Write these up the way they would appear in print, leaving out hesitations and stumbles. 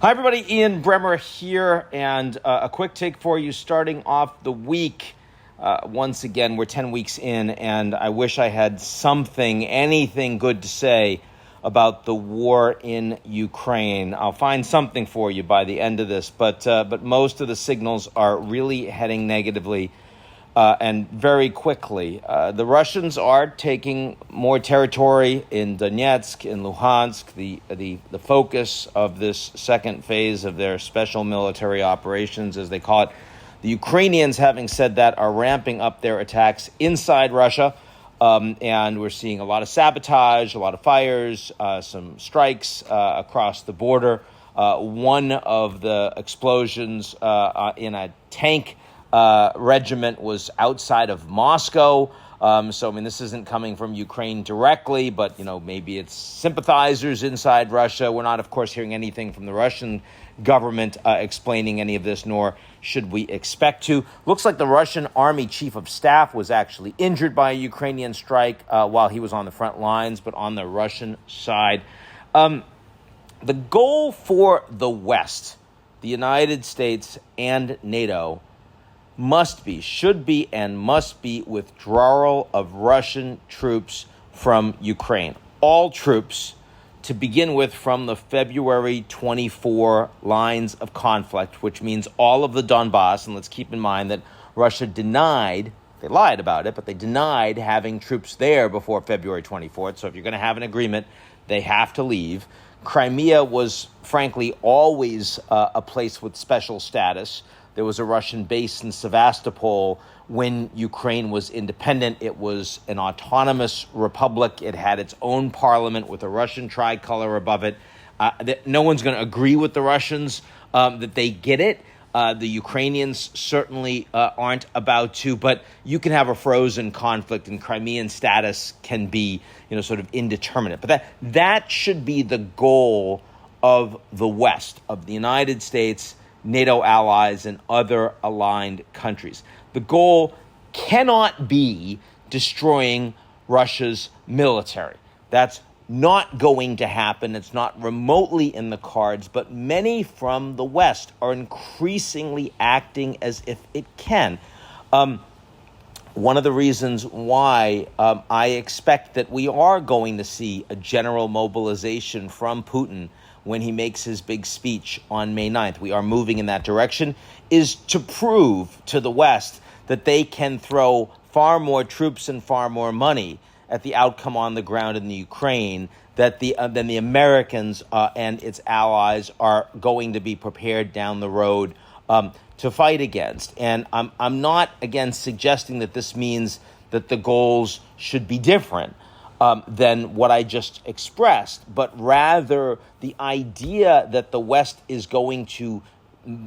Hi, everybody. Ian Bremmer here, and a quick take for you starting off the week. Once again, we're 10 weeks in, and I wish I had anything good to say about the war in Ukraine. I'll find something for you by the end of this, but most of the signals are really heading negatively. And very quickly, the Russians are taking more territory in Donetsk and Luhansk. The focus of this second phase of their special military operations, as they call it. The Ukrainians, having said that, are ramping up their attacks inside Russia. And we're seeing a lot of sabotage, a lot of fires, some strikes across the border. One of the explosions in a tank regiment was outside of Moscow. So, this isn't coming from Ukraine directly, but, maybe it's sympathizers inside Russia. We're not, of course, hearing anything from the Russian government explaining any of this, nor should we expect to. Looks like the Russian army chief of staff was actually injured by a Ukrainian strike while he was on the front lines, but on the Russian side. The goal for the West, the United States and NATO, should be withdrawal of Russian troops from Ukraine. All troops, to begin with, from the February 24 lines of conflict, which means all of the Donbass. And let's keep in mind that Russia denied, they lied about it, but they denied having troops there before February 24th. So if you're going to have an agreement, they have to leave. Crimea was, frankly, always a place with special status. There was a Russian base in Sevastopol when Ukraine was independent. It was an autonomous republic. It had its own parliament with a Russian tricolor above it. No one's going to agree with the Russians that they get it. The Ukrainians certainly aren't about to, but you can have a frozen conflict, and Crimean status can be, sort of indeterminate. But that should be the goal of the West, of the United States, NATO allies, and other aligned countries. The goal cannot be destroying Russia's military. That's not going to happen. It's not remotely in the cards, but many from the West are increasingly acting as if it can. One of the reasons why I expect that we are going to see a general mobilization from Putin when he makes his big speech on May 9th, we are moving in that direction, is to prove to the West that they can throw far more troops and far more money at the outcome on the ground in the Ukraine than the Americans and its allies are going to be prepared down the road to fight against. And I'm not, again, suggesting that this means that the goals should be different than what I just expressed, but rather the idea that the West is going to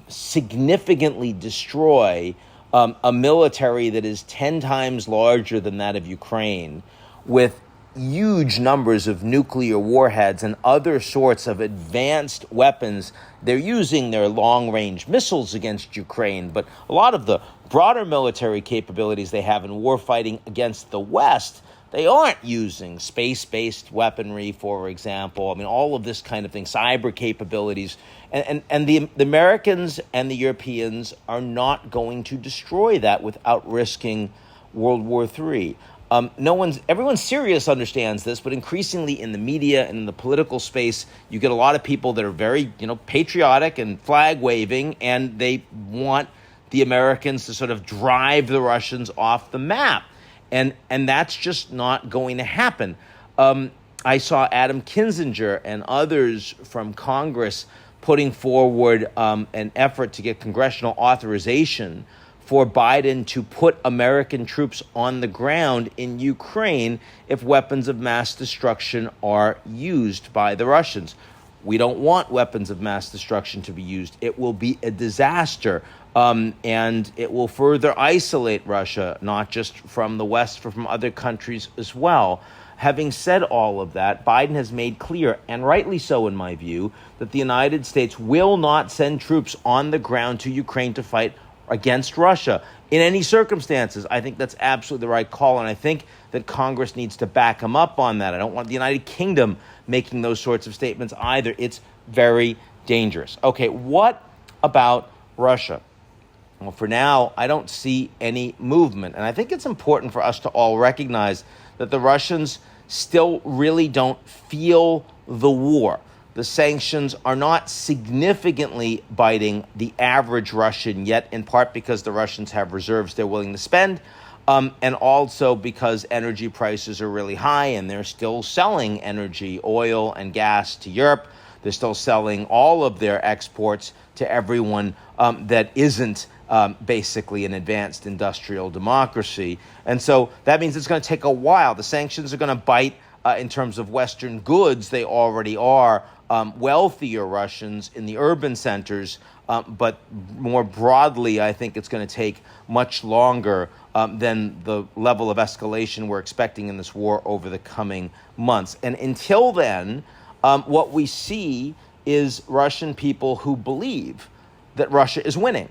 significantly destroy a military that is 10 times larger than that of Ukraine, with huge numbers of nuclear warheads and other sorts of advanced weapons. They're using their long-range missiles against Ukraine, but a lot of the broader military capabilities they have in warfighting against the West, they aren't using space-based weaponry, for example. All of this kind of thing, cyber capabilities. And the Americans and the Europeans are not going to destroy that without risking World War III. Everyone serious understands this, but increasingly in the media and in the political space, you get a lot of people that are very, patriotic and flag waving, and they want the Americans to sort of drive the Russians off the map. And that's just not going to happen. I saw Adam Kinzinger and others from Congress putting forward an effort to get congressional authorization for Biden to put American troops on the ground in Ukraine if weapons of mass destruction are used by the Russians. We don't want weapons of mass destruction to be used. It will be a disaster, and it will further isolate Russia, not just from the West, but from other countries as well. Having said all of that, Biden has made clear, and rightly so in my view, that the United States will not send troops on the ground to Ukraine to fight against Russia in any circumstances. I think that's absolutely the right call, and I think that Congress needs to back him up on that. I don't want the United Kingdom making those sorts of statements either. It's very dangerous. Okay, what about Russia? Well, for now, I don't see any movement. And I think it's important for us to all recognize that the Russians still really don't feel the war. The sanctions are not significantly biting the average Russian yet, in part because the Russians have reserves they're willing to spend, and also because energy prices are really high and they're still selling energy, oil and gas to Europe. They're still selling all of their exports to everyone that isn't basically an advanced industrial democracy. And so that means it's going to take a while. The sanctions are going to bite in terms of Western goods. They already are wealthier Russians in the urban centers. But more broadly, I think it's going to take much longer than the level of escalation we're expecting in this war over the coming months. And until then, what we see is Russian people who believe that Russia is winning,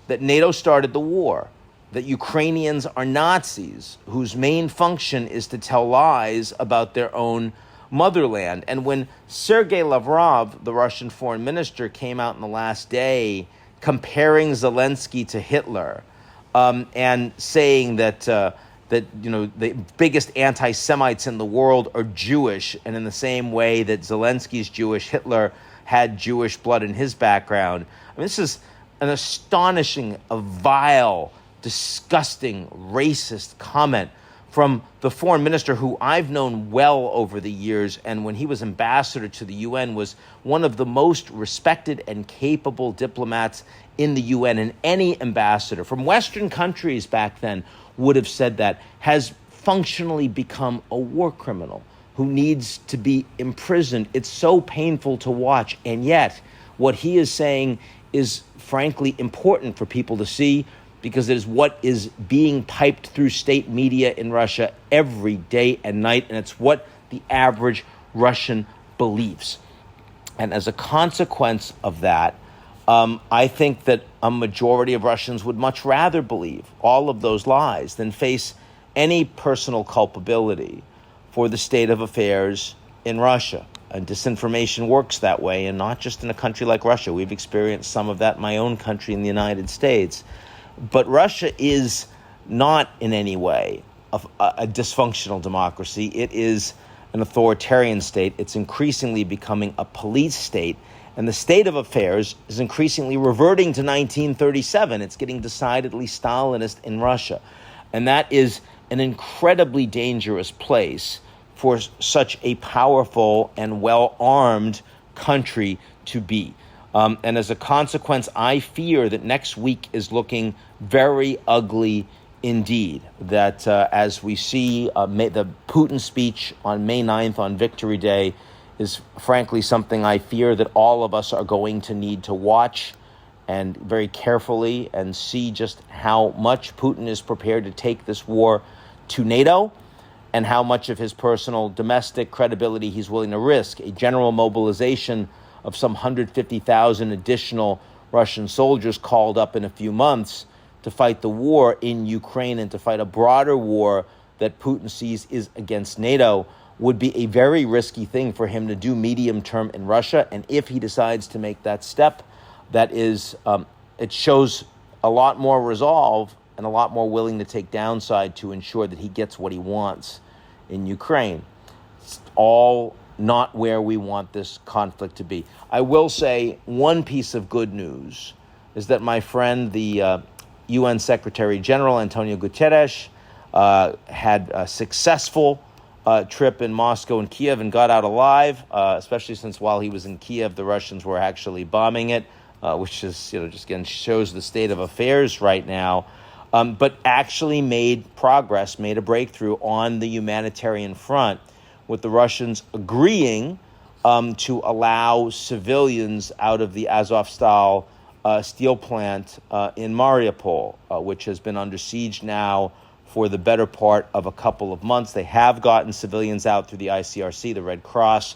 that NATO started the war, that Ukrainians are Nazis whose main function is to tell lies about their own motherland. And when Sergei Lavrov, the Russian foreign minister, came out in the last day comparing Zelensky to Hitler and saying that the biggest anti-Semites in the world are Jewish, and in the same way that Zelensky's Jewish, Hitler had Jewish blood in his background. I mean, this is an astonishing, a vile, disgusting, racist comment from the foreign minister who I've known well over the years, and when he was ambassador to the UN was one of the most respected and capable diplomats in the UN, and any ambassador from Western countries back then would have said that, has functionally become a war criminal who needs to be imprisoned. It's so painful to watch, and yet what he is saying is frankly important for people to see, because it is what is being piped through state media in Russia every day and night, and it's what the average Russian believes. And as a consequence of that, I think that a majority of Russians would much rather believe all of those lies than face any personal culpability for the state of affairs in Russia. And disinformation works that way, and not just in a country like Russia. We've experienced some of that in my own country, in the United States. But Russia is not in any way a dysfunctional democracy. It is an authoritarian state. It's increasingly becoming a police state. And the state of affairs is increasingly reverting to 1937. It's getting decidedly Stalinist in Russia. And that is an incredibly dangerous place for such a powerful and well-armed country to be. And as a consequence, I fear that next week is looking very ugly indeed. That as we see the Putin speech on May 9th on Victory Day is frankly something I fear that all of us are going to need to watch and very carefully and see just how much Putin is prepared to take this war to NATO and how much of his personal domestic credibility he's willing to risk. A general mobilization of some 150,000 additional Russian soldiers called up in a few months to fight the war in Ukraine and to fight a broader war that Putin sees is against NATO would be a very risky thing for him to do medium term in Russia. And if he decides to make that step, that is, it shows a lot more resolve and a lot more willing to take downside to ensure that he gets what he wants in Ukraine. It's all not where we want this conflict to be. I will say one piece of good news is that my friend, the UN Secretary General Antonio Guterres, had a successful trip in Moscow and Kiev and got out alive, especially since while he was in Kiev, the Russians were actually bombing it, which is, just again shows the state of affairs right now. But actually made progress, made a breakthrough on the humanitarian front, with the Russians agreeing to allow civilians out of the Azovstal steel plant in Mariupol, which has been under siege now for the better part of a couple of months. They have gotten civilians out through the ICRC, the Red Cross.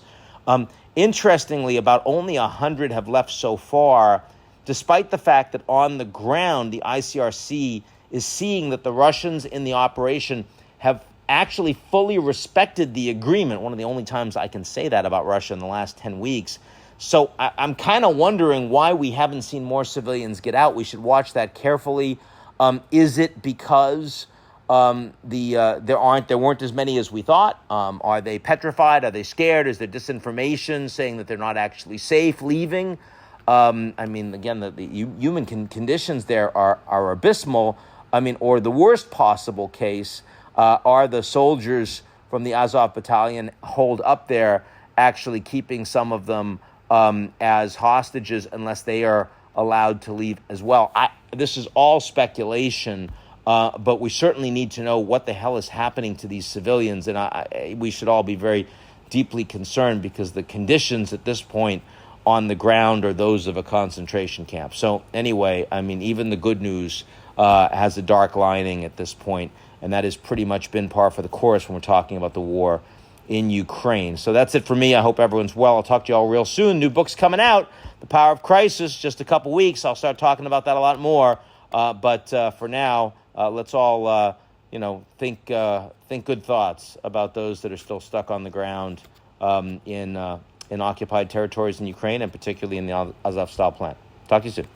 Interestingly, about only 100 have left so far, despite the fact that on the ground, the ICRC is seeing that the Russians in the operation have actually fully respected the agreement. One of the only times I can say that about Russia in the last 10 weeks, So I'm kind of wondering why we haven't seen more civilians get out. We should watch that carefully. Is it because there weren't as many as we thought? Are they petrified? Are they scared? Is there disinformation saying that they're not actually safe leaving? I mean, again, the human conditions there are abysmal. I mean, or the worst possible case, are the soldiers from the Azov battalion holed up there actually keeping some of them as hostages unless they are allowed to leave as well? This is all speculation, but we certainly need to know what the hell is happening to these civilians, and we should all be very deeply concerned because the conditions at this point on the ground are those of a concentration camp. So anyway, I mean, even the good news has a dark lining at this point, and that has pretty much been par for the course when we're talking about the war in Ukraine. So that's it for me. I hope everyone's well. I'll talk to you all real soon. New book's coming out, The Power of Crisis, just a couple weeks. I'll start talking about that a lot more. But for now, let's all, think good thoughts about those that are still stuck on the ground in occupied territories in Ukraine, and particularly in the Azovstal plant. Talk to you soon.